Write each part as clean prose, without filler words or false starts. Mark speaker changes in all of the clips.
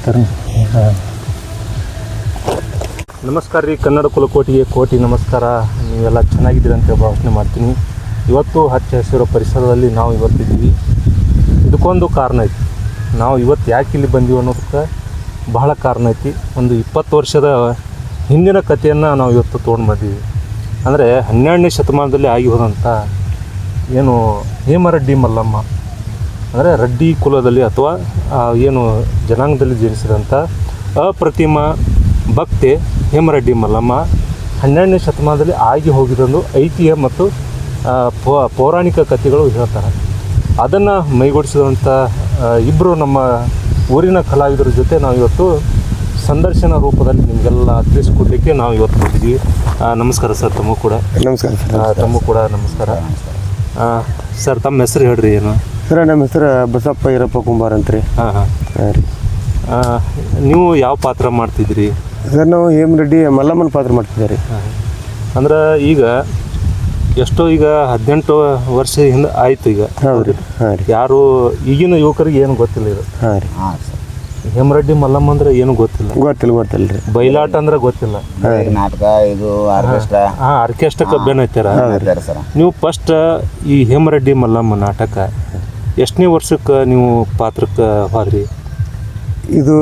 Speaker 1: Sir. ನಮಸ್ಕಾರ ರೀ, ಕನ್ನಡ ಕುಲಕೋಟಿಗೆ ಕೋಟಿ ನಮಸ್ಕಾರ. ನೀವೆಲ್ಲ ಚೆನ್ನಾಗಿದ್ದೀರಿ ಅಂತ ಭಾವನೆ ಮಾಡ್ತೀನಿ. ಇವತ್ತು ಹಚ್ಚ ಹಸಿರೋ ಪರಿಸರದಲ್ಲಿ ನಾವು ಇವತ್ತಿದ್ದೀವಿ. ಇದಕ್ಕೊಂದು ಕಾರಣ ಐತಿ. ನಾವು ಇವತ್ತು ಯಾಕೆ ಇಲ್ಲಿ ಬಂದೀವಿ ಅನ್ನೋದಕ್ಕೆ ಬಹಳ ಕಾರಣ ಐತಿ. ಒಂದು 20 ವರ್ಷದ ಹಿಂದಿನ ಕಥೆಯನ್ನು ನಾವು ಇವತ್ತು ತೊಗೊಂಡು ಬಂದೀವಿ. ಅಂದರೆ 12ನೇ ಶತಮಾನದಲ್ಲಿ ಆಗಿ ಹೋದಂಥ ಏನು ಹೇಮರೆಡ್ಡಿ ಮಲ್ಲಮ್ಮ, ಅಂದರೆ ರೆಡ್ಡಿ ಕುಲದಲ್ಲಿ ಅಥವಾ ಏನು ಜನಾಂಗದಲ್ಲಿ ಜನಿಸಿದಂಥ ಅಪ್ರತಿಮ ಭಕ್ತೆ ಹೇಮರೆಡ್ಡಿ ಮಲ್ಲಮ್ಮ 12ನೇ ಶತಮಾನದಲ್ಲಿ ಆಗಿ ಹೋಗಿದೊಂದು ಐತಿಹ್ಯ ಮತ್ತು ಪೌರಾಣಿಕ ಕಥೆಗಳು ಹೇಳ್ತಾರೆ. ಅದನ್ನು ಮೈಗೂಡಿಸಿದಂಥ ಇಬ್ಬರು ನಮ್ಮ ಊರಿನ ಕಲಾವಿದರ ಜೊತೆ ನಾವು ಇವತ್ತು ಸಂದರ್ಶನ ರೂಪದಲ್ಲಿ ನಿಮಗೆಲ್ಲ ತಿಳಿಸ್ಕೊಡ್ಲಿಕ್ಕೆ ನಾವು ಇವತ್ತು ಬಂದಿದ್ದೀವಿ. ನಮಸ್ಕಾರ ಸರ್, ತಮಗೂ ಕೂಡ
Speaker 2: ನಮಸ್ಕಾರ ಸರ್.
Speaker 1: ತಮಗೂ ಕೂಡ ನಮಸ್ಕಾರ. ಸರ್, ತಮ್ಮ ಹೆಸರು ಹೇಳ್ರಿ. ಏನು
Speaker 2: ಸರ್? ನಮ್ಮ ಹೆಸರು ಬಸಪ್ಪ ಈರಪ್ಪ ಕುಂಬಾರ ಅಂತ್ರಿ.
Speaker 1: ಹಾಂ ಹಾಂ
Speaker 2: ರೀ.
Speaker 1: ನೀವು ಯಾವ ಪಾತ್ರ ಮಾಡ್ತಿದ್ರಿ
Speaker 2: ಸರ್? ನಾವು ಹೇಮರೆಡ್ಡಿ ಮಲ್ಲಮ್ಮನ ಪಾತ್ರ ಮಾಡ್ತಿದ್ದೀವಿ ರೀ.
Speaker 1: ಅಂದ್ರೆ ಈಗ ಎಷ್ಟೋ ಈಗ 18 ವರ್ಷ ಹಿಂದೆ ಆಯಿತು. ಈಗ
Speaker 2: ಹೌದು ರೀ. ಹಾಂ ರೀ.
Speaker 1: ಯಾರು ಈಗಿನ ಯುವಕರಿಗೆ ಏನು ಗೊತ್ತಿಲ್ಲ ಇದು.
Speaker 2: ಹಾಂ ರೀ.
Speaker 1: ಹೇಮರೆಡ್ಡಿ ಮಲ್ಲಮ್ಮ ಅಂದ್ರೆ ಏನು
Speaker 2: ಗೊತ್ತಿಲ್ಲ ರೀ.
Speaker 1: ಬಯಲಾಟ ಅಂದ್ರೆ ಗೊತ್ತಿಲ್ಲ.
Speaker 3: ನಾಟಕ ಇದು ಆರ್ಕೆಸ್ಟ್ರಾ.
Speaker 1: ಆರ್ಕೆಸ್ಟ್ರಾ ಕಬ್ಬೇನ ಐತಾರ. ನೀವು ಫಸ್ಟ್ ಈ ಹೇಮರೆಡ್ಡಿ ಮಲ್ಲಮ್ಮ ನಾಟಕ ಎಷ್ಟನೇ ವರ್ಷಕ್ಕೆ ನೀವು ಪಾತ್ರಕ್ಕೆ ಹೋದ್ರಿ?
Speaker 2: ಇದು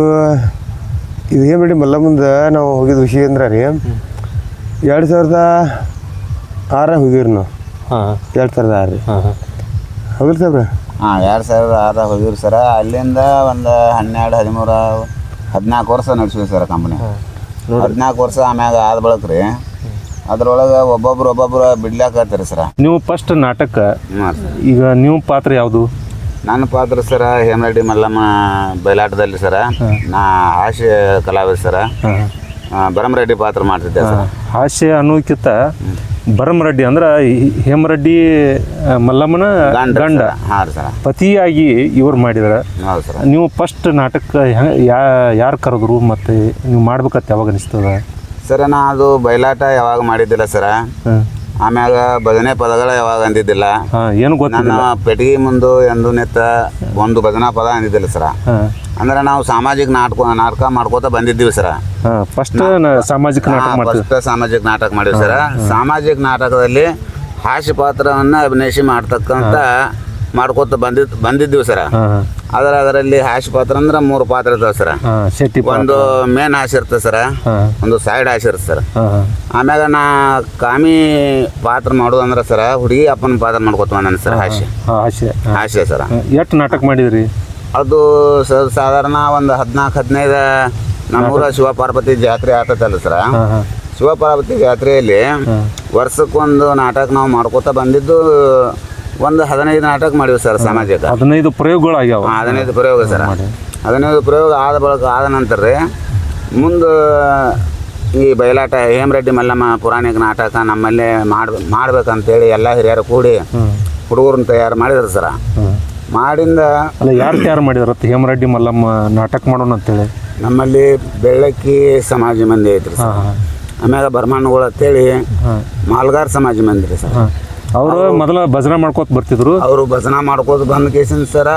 Speaker 2: ಹೇಮರೆಡ್ಡಿ ಮಲ್ಲಮ್ಮಂದ ನಾವು ಹೋಗಿದ ವಿಷಯ ಅಂದ್ರೆ ರೀ 2006 ಹೋಗಿವ್ರಿ ನಾವು.
Speaker 1: ಹಾಂ,
Speaker 2: 2006 ರೀ.
Speaker 1: ಹಾಂ ಹಾಂ.
Speaker 2: ಹೌದು ಸರ್.
Speaker 3: 2006 ಹೋಗಿವ್ರಿ ಸರ. ಅಲ್ಲಿಂದ ಒಂದು 12, 13, 14 ವರ್ಷ ನಡೆಸಿವಿ ಸರ್ ಕಂಪ್ನಿ. 14 ವರ್ಷ ಆಮ್ಯಾಗ ಆದ ಬಳಕ ರೀ ಅದ್ರೊಳಗೆ ಒಬ್ಬೊಬ್ರು ಬಿಡ್ಲಾಕತ್ತೀರಿ ಸರ.
Speaker 1: ನೀವು ಫಸ್ಟ್ ನಾಟಕ ಈಗ ನೀವು ಪಾತ್ರ ಯಾವುದು?
Speaker 3: ನನ್ನ ಪಾತ್ರ ಸರ ಹೇಮರೆಡ್ಡಿ ಮಲ್ಲಮ್ಮ ಬಯಲಾಟದಲ್ಲಿ ಸರ. ನಾ ಹಾಸ್ಯ ಕಲಾವಿದ ಸರ. ಭರಮರೆಡ್ಡಿ ಪಾತ್ರ ಮಾಡ್ತಿದ್ದೆ ಸರ್.
Speaker 1: ಹಾಸ್ಯ ಅನ್ನೋಕ್ಕಿಂತ ಭರಮರೆಡ್ಡಿ ಅಂದ್ರೆ ಹೇಮರೆಡ್ಡಿ ಮಲ್ಲಮ್ಮನ ಗಂಡ, ಪತಿಯಾಗಿ ಇವ್ರು ಮಾಡಿದಾರೆ. ನೀವು ಫಸ್ಟ್ ನಾಟಕ ಯಾರು ಕರೆದ್ರು ಮತ್ತು ನೀವು ಮಾಡ್ಬೇಕಂತ ಯಾವಾಗ ಅನಿಸ್ತದ
Speaker 3: ಸರ? ನಾ ಅದು ಬಯಲಾಟ ಯಾವಾಗ ಮಾಡಿದ್ದಿಲ್ಲ ಸರ. ಆಮ್ಯಾಗ ಭಜನೆ ಪದಗಳ ಯಾವಾಗ ಅಂದಿದ್ದಿಲ್ಲ.
Speaker 1: ಏನು ಗೊತ್ತಿಲ್ಲ.
Speaker 3: ನನ್ನ ಪೆಟ್ಟಿಗೆ ಮುಂದೆ ಎಂದು ನೆತ್ತ ಒಂದು ಭಜನಾ ಪದ ಅಂದಿದ್ದಿಲ್ಲ ಸರ. ಅಂದ್ರೆ ನಾವು ಸಾಮಾಜಿಕ ನಾಟಕ ಮಾಡ್ಕೋತ ಬಂದಿದ್ದೀವಿ ಸರ.
Speaker 1: ಫಸ್ಟ್ ಸಾಮಾಜಿಕ
Speaker 3: ನಾಟಕ ಮಾಡಿವಿ ಸರ. ಸಾಮಾಜಿಕ ನಾಟಕದಲ್ಲಿ ಹಾಸ್ಯ ಪಾತ್ರವನ್ನು ಅಭಿನಯಿಸಿ ಮಾಡ್ಕೋತ ಬಂದಿದ್ದೀವಿ ಸರ. ಅದರಲ್ಲಿ ಹಾಸ್ಯ ಪಾತ್ರ ಅಂದ್ರೆ 3 ಪಾತ್ರ ಇರ್ತಾವೆ ಸರ. ಒಂದು ಮೇನ್ ಹಾಸ್ಯ ಇರ್ತದೆ ಸರ, ಒಂದು ಸೈಡ್ ಹಾಸ್ಯ ಇರ್ತದೆ ಸರ್. ಆಮ್ಯಾಗ ನಾ ಕಾಮಿ ಪಾತ್ರ ಮಾಡೋದಂದ್ರೆ ಸರ ಹುಡುಗಿ ಅಪ್ಪನ ಪಾತ್ರ ಮಾಡ್ಕೋತ ಬಂದ ಸರ್. ಹಾಸ್ಯ ಸರ.
Speaker 1: ಎಷ್ಟು ನಾಟಕ ಮಾಡಿದ್ರಿ?
Speaker 3: ಅದು ಸಾಧಾರಣ ಒಂದು 14-15 ನಮ್ಮೂರ ಶಿವಪಾರ್ವತಿ ಜಾತ್ರೆ ಆಗ್ತದಲ್ಲ ಸರ. ಶಿವಪಾರ್ವತಿ ಜಾತ್ರೆಯಲ್ಲಿ ವರ್ಷಕ್ಕೊಂದು ನಾಟಕ ನಾವು ಮಾಡ್ಕೋತ ಬಂದಿದ್ದು ಒಂದು 15 ನಾಟಕ ಮಾಡಿವಿ ಸರ್. ಸಾಮಾಜಿಕ
Speaker 1: 15 ಪ್ರಯೋಗಗಳು ಆಗ್ಯಾವ.
Speaker 3: 15 ಪ್ರಯೋಗ ಸರ. 15 ಪ್ರಯೋಗ ಆದ ನಂತರ ರೀ ಮುಂದೆ ಈ ಬಯಲಾಟ ಹೇಮರೆಡ್ಡಿ ಮಲ್ಲಮ್ಮ ಪುರಾಣಿಕ ನಾಟಕ ನಮ್ಮಲ್ಲೇ ಮಾಡ್ಬೇಕಂತೇಳಿ ಎಲ್ಲ ಹಿರಿಯರು ಕೂಡಿ ಹುಡುಗರನ್ನ ತಯಾರು ಮಾಡಿದ್ರು ಸರ. ಮಾಡಿಂದ
Speaker 1: ಅಲ್ಲ, ಯಾರು ತಯಾರು ಮಾಡಿದಾರ ಹೇಮರೆಡ್ಡಿ ಮಲ್ಲಮ್ಮ ನಾಟಕ ಮಾಡೋಣ ಅಂತೇಳಿ?
Speaker 3: ನಮ್ಮಲ್ಲಿ ಬೆಳ್ಳಕ್ಕಿ ಸಮಾಜ ಮಂದಿ ಐತ್ರಿ ಸರ್. ಆಮ್ಯಾಗ ಬರ್ಮಾನ್ಗಳು ಅಂತೇಳಿ ಮಾಲ್ಗಾರ್ ಸಮಾಜ ಮಂದಿ ರೀ ಸರ್.
Speaker 1: ಅವರು ಮೊದಲ ಭಜನಾ ಮಾಡ್ಕೋತ ಬರ್ತಿದ್ರು.
Speaker 3: ಅವರು ಭಜನಾ ಮಾಡ್ಕೋತ ಬಂದ ಕೇಸಿನ ಸರ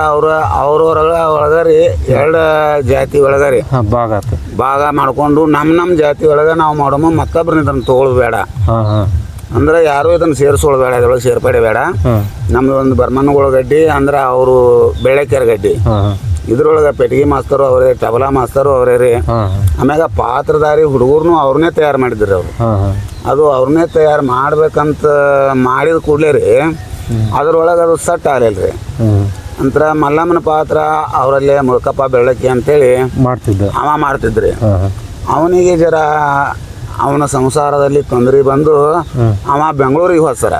Speaker 3: ಒಳಗರಿ 2 ಜಾತಿ ಒಳಗರಿ ಭಾಗ ಮಾಡ್ಕೊಂಡು ನಮ್ಮ ಜಾತಿ ಒಳಗೆ ನಾವು ಮಾಡೋ ಮತ್ತೊಬ್ರನ್ನ ಇದನ್ನು ತೊಗೊಳ್ಬೇಡ ಅಂದ್ರೆ ಯಾರು ಇದನ್ನು ಸೇರಿಸೋಳ್ಬೇಡ, ಇದ್ರೊಳಗೆ ಸೇರ್ಪಡೆ ಬೇಡ. ನಮ್ದು ಒಂದು ಬರ್ಮನ್ಗಳ ಗಡ್ಡಿ ಅಂದ್ರೆ ಅವರು ಬೆಳಕೆರ ಗಡ್ಡಿ. ಇದ್ರೊಳಗೆ ಪೆಟ್ಟಿಗೆ ಮಾಸ್ತರು ಅವರೇ, ತಬಲಾ ಮಾಸ್ತರು ಅವರೇ ರೀ. ಆಮ್ಯಾಗ ಪಾತ್ರಧಾರಿ ಹುಡುಗರ್ನು ಅವ್ರನ್ನೇ ತಯಾರು ಮಾಡಿದ್ರಿ ಅವರು. ಅದು ಅವ್ರನ್ನೇ ತಯಾರು ಮಾಡ್ಬೇಕಂತ ಮಾಡಿದ ಕೂಡಲೇ ರೀ ಅದ್ರೊಳಗೆ ಅದು ಸಟ್ ಆಗಲಿಲ್ಲ ರೀ. ನಂತರ ಮಲ್ಲಮ್ಮನ ಪಾತ್ರ ಅವರಲ್ಲೇ ಮುಳ್ಕಪ್ಪ ಬೆಳ್ಳಕ್ಕಿ ಅಂತೇಳಿ ಮಾಡ್ತಿದ್ರಿ. ಅವನಿಗೆ ಜರ ಅವನ ಸಂಸಾರದಲ್ಲಿ ತೊಂದರೆ ಬಂದು ಅವ ಬೆಂಗಳೂರಿಗೆ ಹೋದ ಸರ.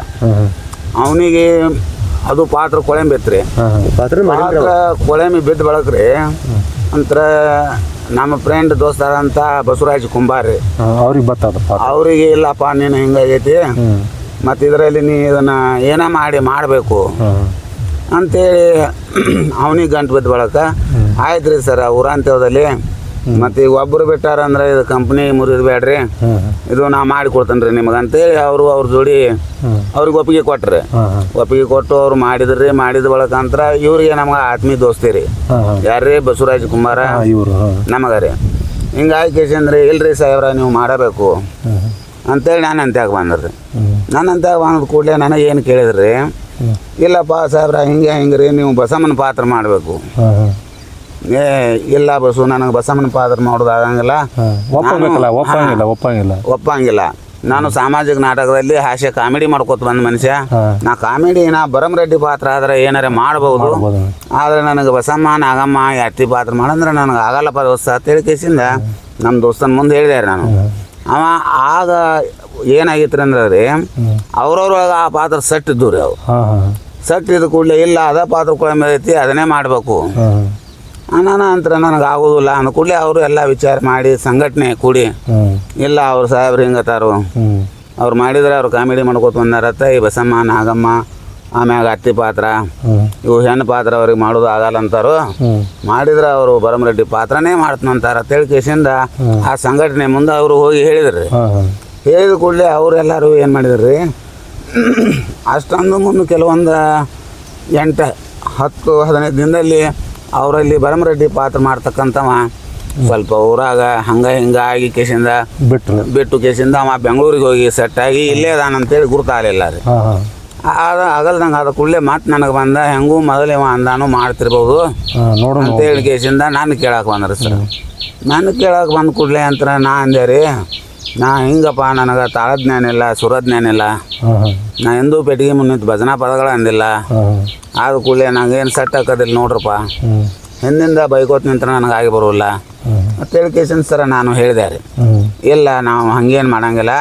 Speaker 3: ಅವನಿಗೆ ಅದು ಪಾತ್ರ ಕೊಳೆಂಬಿ ಇತ್ರಿ. ಪಾತ್ರ ಕೊಳೆಂಬಿ ಬಿದ್ದ ಬಳಕ್ರಿ ಅಂತರ ನಮ್ಮ ಫ್ರೆಂಡ್ ದೋಸ್ತಾರಂತ ಬಸವರಾಜ್ ಕುಂಬಾರ್ ರೀ. ಅವ್ರಿಗೆ ಇಲ್ಲಪ್ಪ ನೀನು ಹಿಂಗಾಗೈತಿ ಮತ್ತು ಇದರಲ್ಲಿ ನೀ ಇದನ್ನು ಏನ ಮಾಡಬೇಕು ಅಂತೇಳಿ ಅವನಿಗೆ ಗಂಟು ಬಿದ್ದ ಬಳಕ ಆಯ್ತು ರೀ ಸರ್ ಊರಾಂತ್ಯದಲ್ಲಿ ಮತ್ತು ಈಗ ಒಬ್ಬರು ಬಿಟ್ಟಾರ ಅಂದ್ರೆ ಇದು ಕಂಪ್ನಿ ಮುರಿದು ಬೇಡ್ರಿ, ಇದು ನಾ ಮಾಡಿ ಕೊಡ್ತೇನೆ ರೀ ನಿಮಗೆ ಅಂತೇಳಿ ಅವ್ರ ಜೋಡಿ ಅವ್ರಿಗೆ ಒಪ್ಪಿಗೆ ಕೊಟ್ರಿ. ಒಪ್ಪಿಗೆ ಕೊಟ್ಟು ಅವ್ರು ಮಾಡಿದ ಬಳಕಂತ್ರ ಇವ್ರಿಗೆ ನಮ್ಗೆ ಆತ್ಮೀಯ ದೋಸ್ತಿ ರೀ. ಯಾರ್ರೀ? ಬಸವರಾಜ್ ಕುಮಾರ
Speaker 1: ಇವರು
Speaker 3: ನಮಗೆ ರೀ. ಹಿಂಗಾಗಿ ಕೇಸಂದ್ರೆ ಇಲ್ರಿ ಸಾಹೇಬ್ರ ನೀವು ಮಾಡಬೇಕು ಅಂತೇಳಿ ನಾನು ಅಂತ್ಯಾಗ ಬಂದ್ರಿ. ನಾನು ಅಂತ್ಯಾಗ ಬಂದ ಕೂಡಲೇ ನನಗೆ ಏನು ಕೇಳಿದ್ರಿ, ಇಲ್ಲಪ್ಪ ಸಾಹೇಬ್ರ ಹಿಂಗೆ ರೀ ನೀವು ಬಸಮ್ಮನ ಪಾತ್ರ ಮಾಡಬೇಕು. ಇಲ್ಲ ಬಸ್ಸು ನನಗೆ ಬಸಮ್ಮನ ಪಾತ್ರ ಮಾಡೋದು ಆಗಂಗಿಲ್ಲ, ಒಪ್ಪಂಗಿಲ್ಲ. ನಾನು ಸಾಮಾಜಿಕ ನಾಟಕದಲ್ಲಿ ಹಾಸ್ಯ ಕಾಮಿಡಿ ಮಾಡ್ಕೊತ ಬಂದ ಮನುಷ್ಯ. ನಾ ಬರಮರೆಡ್ಡಿ ಪಾತ್ರ ಆದ್ರೆ ಏನಾರ ಮಾಡ್ಬೋದು, ಆದ್ರೆ ನನಗೆ ಬಸಮ್ಮ ನಾಗಮ್ಮ ಅತ್ತಿ ಪಾತ್ರ ಮಾಡಂದ್ರೆ ನನಗೆ ಆಗಲ್ಲಪ್ಪ ದೋಸ್ತ ಅಂತೇಳಿ ಕೇಸಿಂದ ನಮ್ಮ ದೋಸ್ತನ ಮುಂದೆ ಹೇಳಿದೆ ನಾನು. ಅವ ಆಗ ಏನಾಗಿತ್ತು ಅಂದ್ರೆ ರೀ, ಅವ್ರವ್ರಾಗ ಆ ಪಾತ್ರ ಸೆಟ್ ಇದ್ದು ರೀ. ಅವು ಸೆಟ್ ಇದ್ದ ಕೂಡಲೇ ಇಲ್ಲ ಅದ ಪಾತ್ರ ಐತಿ ಅದನ್ನೇ ಮಾಡಬೇಕು ನಾನು ಅಂತರ ನನಗೆ ಆಗೋದಿಲ್ಲ ಅಂದ ಕೂಡಲೇ ಅವರು ಎಲ್ಲ ವಿಚಾರ ಮಾಡಿ ಸಂಘಟನೆ ಕೂಡಿ, ಇಲ್ಲ ಅವ್ರು ಸಾಹೇಬ್ರು ಹಿಂಗತ್ತಾರು ಅವ್ರು ಮಾಡಿದ್ರೆ ಅವ್ರು ಕಾಮಿಡಿ ಮಾಡ್ಕೊತ ಬಂದಾರತ್ತ. ಈ ಬಸಮ್ಮ ನಾಗಮ್ಮ ಆಮ್ಯಾಗ ಅತ್ತಿ ಪಾತ್ರ ಇವು ಹೆಣ್ಣು ಪಾತ್ರ ಅವ್ರಿಗೆ ಮಾಡೋದು ಆಗಲ್ಲ ಅಂತಾರು, ಮಾಡಿದ್ರೆ ಅವರು ಬರಮರೆಡ್ಡಿ ಪಾತ್ರನೇ ಮಾಡ್ತಾನಂತಾರ ಅಂತೇಳಿ ಕೇಸಿಂದ ಆ ಸಂಘಟನೆ ಮುಂದೆ ಅವರು ಹೋಗಿ ಹೇಳಿದ್ರಿ. ಹೇಳಿದ ಕೂಡಲೇ ಅವರೆಲ್ಲರೂ ಏನು ಮಾಡಿದ್ರಿ, ಅಷ್ಟೊಂದು ಮುಂದೆ ಕೆಲವೊಂದು 8-10-15 ದಿನದಲ್ಲಿ ಅವರಲ್ಲಿ ಬರಮರೆಡ್ಡಿ ಪಾತ್ರ ಮಾಡ್ತಕ್ಕಂಥವ ಸ್ವಲ್ಪ ಊರಾಗ ಹಿಂಗೆ ಆಗಿ ಕೇಸಿಂದ ಬಿಟ್ಟು ಕೇಸಿಂದ ಅವ ಬೆಂಗಳೂರಿಗೆ ಹೋಗಿ ಸೆಟ್ ಆಗಿ ಇಲ್ಲೇ ಅದಾನಂತೇಳಿ ಗುರುತಾಗಲಿಲ್ಲ ರೀ. ಆಗಲ್ದಂಗೆ ಆದ ಕೂಡಲೇ ಮತ್ತೆ ನನಗೆ ಬಂದ ಹೆಂಗೂ ಮೊದಲೇ ಅಂದಾನು ಮಾಡ್ತಿರ್ಬೋದು ಅಂತೇಳಿ ಕೇಸಿಂದ ನಾನು ಕೇಳಕ್ಕೆ ಬಂದ್ರಿ ಸರ್. ನಾನು ಕೇಳಕ್ಕೆ ಬಂದ ಕೂಡಲೇ ಅಂತ ನಾ ಅಂದೆ ರೀ, ನಾ ಹಿಂಗಪ್ಪ ನನಗೆ ತಾಳಜ್ಞಾನ ಇಲ್ಲ, ಸುರಜ್ಞಾನ ಇಲ್ಲ, ನಾ ಎಂದೂ ಪೆಟ್ಟಿಗೆ ಮುನ್ನಿತ್ತು ಭಜನಾ ಪದಗಳು ಅಂದಿಲ್ಲ. ಆದ ಕೂಡಲೇ ನಂಗೇನು ಸೆಟ್ ಹಾಕೋದಿಲ್ಲ ನೋಡ್ರಪ್ಪ, ಹಿಂದಿಂದ ಬೈಕೋತ್ ನಿಂತ್ರ ನನಗೆ ಆಗಿ ಬರೋಲ್ಲ ಅಂತೇಳಿ ಕೇಸಿನ ಸರ ನಾನು ಹೇಳಿದೆ ರೀ. ಇಲ್ಲ ನಾವು ಹಂಗೇನು ಮಾಡಂಗಿಲ್ಲ,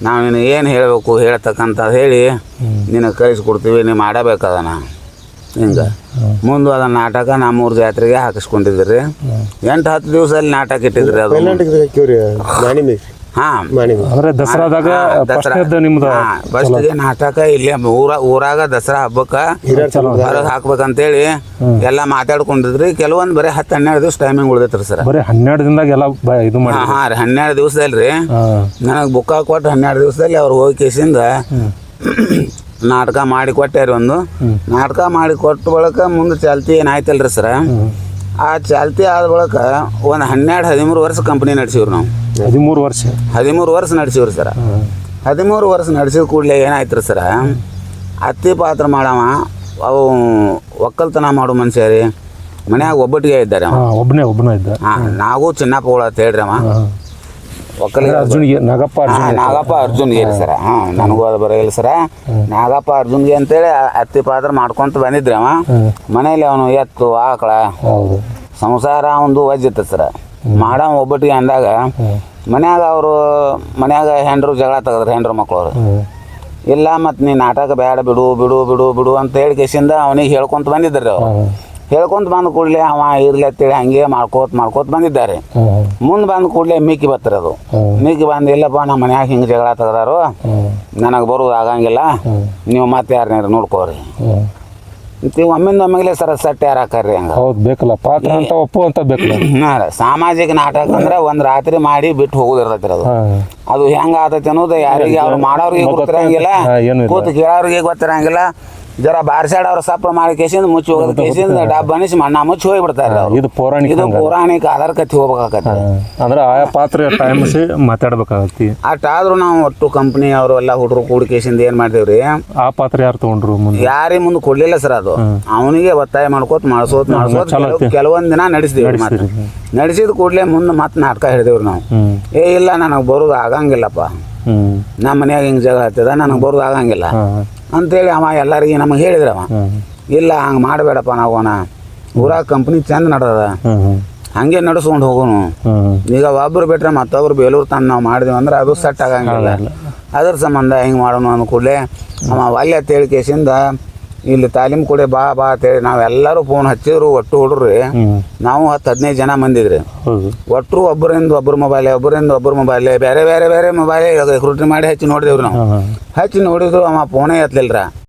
Speaker 3: ನಾವು ನೀನು ಏನು ಹೇಳಬೇಕು ಹೇಳ್ತಕ್ಕಂಥ ಹೇಳಿ ನಿನಗೆ ಕಳಿಸ್ಕೊಡ್ತೀವಿ, ನೀವು ಮಾಡಬೇಕದನ ಹಿಂಗೆ. ಮುಂದೆ ಅದನ್ನ ನಾಟಕ ನಮ್ಮೂರು ಜಾತ್ರೆಗೆ ಹಾಕಿಸ್ಕೊಂಡಿದ್ರಿ. 8-10 ದಿವಸದಲ್ಲಿ ನಾಟಕ ಇಟ್ಟಿದ್ರಿ. ಅದು ಹಾಂ
Speaker 1: ದಸರಾದಾಗ
Speaker 3: ಫಸ್ಟ್ಗೆ ನಾಟಕ ಇಲ್ಲೇ ಊರಾಗ ದಸರಾ ಹಬ್ಬಕ್ಕೆ ಹೊರಗೆ ಹಾಕ್ಬೇಕಂತೇಳಿ ಎಲ್ಲ ಮಾತಾಡ್ಕೊಂಡಿದ್ರಿ. ಕೆಲವೊಂದು ಬರೀ 10-12 ದಿವಸ ಟೈಮಿಂಗ್ ಉಳ್ದೈತ್ರಿ ಸರ್.
Speaker 1: 12 ದಿನದಾಗ ಎಲ್ಲ ಇದು
Speaker 3: ಹಾಂ ರೀ, 12 ದಿವಸದಲ್ಲಿ ರೀ ನನಗೆ ಬುಕ್ಕ ಕೊಟ್ಟು 12 ದಿವಸದಲ್ಲಿ ಅವ್ರು ಹೋಗಿ ಕೇಸಿಂದ ನಾಟಕ ಮಾಡಿ ಕೊಟ್ಟಾರಿ. ಒಂದು ನಾಟಕ ಮಾಡಿ ಕೊಟ್ಟ ಬಳಿಕ ಮುಂದೆ ಚಾಲ್ತಿ ಏನಾಯ್ತಲ್ರಿ ಸರ, ಆ ಚಾಲ್ತಿ ಆದ ಬಳಿಕ ಒಂದು 12-13 ವರ್ಷ ಕಂಪ್ನಿ ನಡೆಸಿವ್ರಿ ನಾವು. 13 ವರ್ಷ ನಡೆಸಿವ್ರಿ ಸರ. 13 ವರ್ಷ ನಡೆಸಿದ ಕೂಡಲೇ ಏನಾಯ್ತು ರೀ ಸರ, ಅತ್ತಿ ಪಾತ್ರ ಮಾಡವ ಅವು ಒಕ್ಕಲ್ತನ ಮಾಡೋ ಮನುಷ್ಯ ರೀ. ಮನ್ಯಾಗ ಒಬ್ಬಟ್ಟಿಗೆ ಇದ್ದಾರೆ,
Speaker 1: ಒಬ್ಬನೇ ಇದ್ದ.
Speaker 3: ಹಾಂ, ನಾವು ಚಿನ್ನಪ್ಪಗಳ ಅಂತ ಹೇಳ್ರಿ ಅವ ಒಕ್ಕಲಿಗೆ ನಾಗಪ್ಪ ಅರ್ಜುನ್ಗೆ ರೀ ಸರ. ಹಾಂ, ನನಗೂ ಅದು ಬರೋಲ್ಲ ಸರ. ನಾಗಪ್ಪ ಅರ್ಜುನ್ಗೆ ಅಂತೇಳಿ ಅತ್ತಿ ಪಾತ್ರ ಮಾಡ್ಕೊಂತ ಬಂದಿದ್ರಿ ಅವ. ಮನೇಲಿ ಅವನು ಎತ್ತು ಆಕಳ ಸಂಸಾರ ಒಂದು ವಜ್ಜಿತ್ತು ಸರ. ಮಾಡವ ಒಬ್ಬಟ್ಟಿಗೆ ಅಂದಾಗ ಮನ್ಯಾಗ ಹೆಂಡ್ರು ಜಗಳ ತೆಗದ್ರಿ, ಹೆಂಡ್ರು ಮಕ್ಕಳವ್ರು. ಇಲ್ಲ ಮತ್ತು ನೀ ನಾಟಕ ಬೇಡ ಬಿಡು ಬಿಡು ಬಿಡು ಬಿಡು ಅಂತ ಹೇಳಿ ಕೇಸಿಂದ ಅವನಿಗೆ ಹೇಳ್ಕೊಂತ ಬಂದಿದ್ರಿ ಅವ್ರು. ಹೇಳ್ಕೊಂತ ಬಂದ ಕೂಡಲೇ ಅವ ಇರ್ಲಿ ಅಂತೇಳಿ ಹಂಗೆ ಮಾಡ್ಕೋತ ಬಂದಿದ್ದಾರೆ. ಮುಂದೆ ಬಂದ ಕೂಡಲೇ ಮಿಕ್ಕಿ ಬತ್ತರಿ. ಅದು ಮಿಕ್ಕಿ ಬಂದು ಇಲ್ಲಪ್ಪ ನಮ್ಮ ಮನ್ಯಾಗ ಹಿಂಗೆ ಜಗಳ ತೆಗದಾರು, ನನಗೆ ಬರೋದು ಆಗಂಗಿಲ್ಲ, ನೀವು ಮತ್ತೆ ಯಾರನ್ನಾರು ನೋಡ್ಕೋರಿ ಒಮ್ಮಿಂದೊಮ್ಮೆಗಲೇ ಸರ ಸೆಟ್ ಯಾರು ಹಾಕಾರ್ರಿ ಹಂಗೆ.
Speaker 1: ಹೌದು ಬೇಕಲ್ಲ ಪಾತ್ರ ಅಂತ ಒಪ್ಪುವಂತ ಬೇಕಲ್ಲ.
Speaker 3: ಹಾಂ, ಸಾಮಾಜಿಕ ನಾಟಕ ಅಂದ್ರೆ ಒಂದು ರಾತ್ರಿ ಮಾಡಿ ಬಿಟ್ಟು ಹೋಗೋದಿರ್ತೈತಿ. ಅದು ಹೆಂಗೆ ಆತೈತಿ ಅನ್ನೋದು ಯಾರಿಗೆ ಅವ್ರು ಮಾಡೋರಿಗೆ ಗೊತ್ತಿರಂಗಿಲ್ಲ, ಕೂತು ಕೇಳೋರಿಗೆ ಗೊತ್ತಿರಂಗಿಲ್ಲ. ಜರ ಬಾರ್ಸಾಡ್ ಅವ್ರ ಸಪ್ರ ಮಾಡಿ ಕೇಸಿಂದ ಮುಚ್ಚಿ ಹೋಗೋದು, ಕೇಸಿಂದ ಡಬ್ಬ ಅನಿಸಿ ಮಣ್ಣ ಮುಚ್ಚಿ ಹೋಗಿಬಿಡ್ತಾರೆ.
Speaker 1: ಇದು
Speaker 3: ಪೌರಾಣಿಕ ಆಧಾರ ಕತ್ತಿ ಹೋಗ್ಬೇಕಾಗತ್ತೆ.
Speaker 1: ಅಂದ್ರೆ ಆಯಾ ಪಾತ್ರ ಟೈಮ್ ಮಾತಾಡ್ಬೇಕಾಗತ್ತಿ.
Speaker 3: ಅಷ್ಟಾದ್ರೂ ನಾವು ಒಟ್ಟು ಕಂಪ್ನಿ ಅವರು ಎಲ್ಲ ಹುಡುಗರು ಕೂಡಿ ಕೇಸಿಂದ ಏನು ಮಾಡಿದೇವ್ರಿ,
Speaker 1: ಆ ಪಾತ್ರ ಯಾರು ತಗೊಂಡ್ರು
Speaker 3: ಯಾರಿಗೆ ಮುಂದೆ ಕೊಡ್ಲಿಲ್ಲ ಸರ್. ಅದು ಅವನಿಗೆ ಒತ್ತಾಯ ಮಾಡ್ಕೋತ ಮಾಡಿಸೋತ್ ಕೆಲವೊಂದು ದಿನ ನಡೆಸಿದೇವ್ರಿ. ನಡೆಸಿದ ಕೂಡಲೇ ಮುಂದೆ ಮತ್ತೆ ನಾಟಕ ಹಿಡಿದೇವ್ರಿ ನಾವು. ಇಲ್ಲ ನನಗೆ ಬರೋದು ಆಗಂಗಿಲ್ಲಪ್ಪ, ನಮ್ಮ ಮನ್ಯಾಗ ಹಿಂಗೆ ಜಗಳ ಹತ್ತದ, ನನಗೆ ಬರೋದು ಆಗಂಗಿಲ್ಲ ಅಂತೇಳಿ ಅವ ಎಲ್ಲರಿಗೆ ನಮಗೆ ಹೇಳಿದ್ರವ. ಇಲ್ಲ ಹಂಗೆ ಮಾಡಬೇಡಪ್ಪ, ನಾವೋಣ ಊರಾಗ ಕಂಪ್ನಿ ಚಂದ ನಡೆದ, ಹಂಗೆ ನಡೆಸ್ಕೊಂಡು ಹೋಗೋನು. ಈಗ ಒಬ್ಬರು ಬಿಟ್ರೆ ಮತ್ತೊಬ್ರು ಬೇಲೂರು ತಂದು ನಾವು ಮಾಡಿದೆವು ಅಂದ್ರೆ ಅದು ಸೆಟ್ ಆಗಂಗಿಲ್ಲ. ಅದ್ರ ಸಂಬಂಧ ಹಿಂಗೆ ಮಾಡೋಣ ಅಂದ ಕೂಡಲೇ ಅವ ಒಲ್ಲೆ ಅಂತೇಳಿ ಕೇಸಿಂದ ಇಲ್ಲಿ ತಾಲೀಮ್ ಕೊಡೆ ಬಾ ಅಂತೇಳಿ ನಾವೆಲ್ಲರೂ ಫೋನ್ ಹಚ್ಚಿದ್ರು. ಒಟ್ಟು ಹುಡ್ರಿ ನಾವು 10-15 ಜನ ಮಂದಿದ್ರಿ. ಒಟ್ಟರು ಒಬ್ಬರಿಂದ ಒಬ್ಬರು ಮೊಬೈಲ್ ಬೇರೆ ಮೊಬೈಲ್ ರಿಕ್ರೂಟ್ ಮಾಡಿ ಹಚ್ಚಿ ನೋಡಿದೇವ್ರಿ ನಾವು. ಹಚ್ಚಿ ನೋಡಿದ್ರು ಅವ ಫೋನೇ ಎತ್ತಲಿಲ್ರ.